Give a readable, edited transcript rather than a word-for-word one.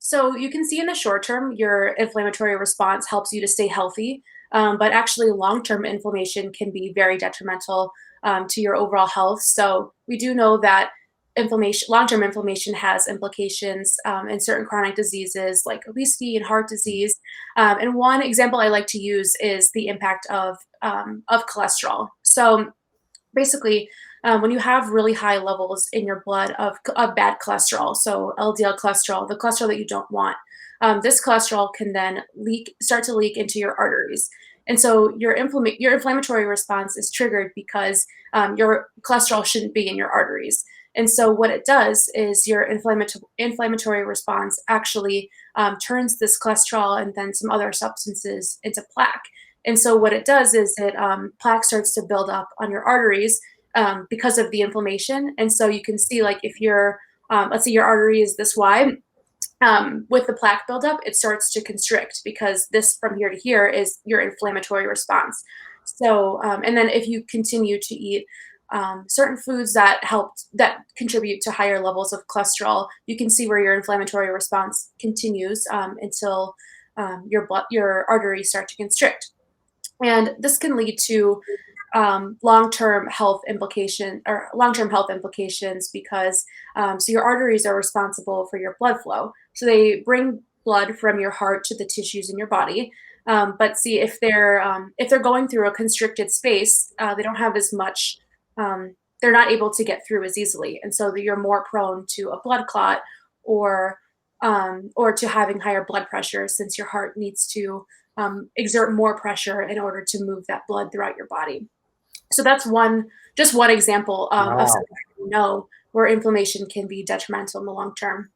So you can see in the short term, your inflammatory response helps you to stay healthy, but actually long-term inflammation can be very detrimental to your overall health. So we do know that long-term inflammation has implications in certain chronic diseases like obesity and heart disease. And one example I like to use is the impact of cholesterol. So basically, when you have really high levels in your blood of bad cholesterol, so LDL cholesterol, the cholesterol that you don't want, this cholesterol can then start to leak into your arteries. And so your inflammatory response is triggered because your cholesterol shouldn't be in your arteries. And so what it does is your inflammatory response actually turns this cholesterol and then some other substances into plaque. And so what it does is plaque starts to build up on your arteries because of the inflammation. And so you can see, like, if let's say your artery is this wide, with the plaque buildup, it starts to constrict because this from here to here is your inflammatory response. So, and then if you continue to eat certain foods that contribute to higher levels of cholesterol, you can see where your inflammatory response continues until your arteries start to constrict. And this can lead to long-term health implications because so your arteries are responsible for your blood flow. So they bring blood from your heart to the tissues in your body. But see, if they're going through a constricted space, they don't have as much. They're not able to get through as easily, and so you're more prone to a blood clot or or to having higher blood pressure since your heart needs to exert more pressure in order to move that blood throughout your body. So that's just one example of Wow. something that we know where inflammation can be detrimental in the long term.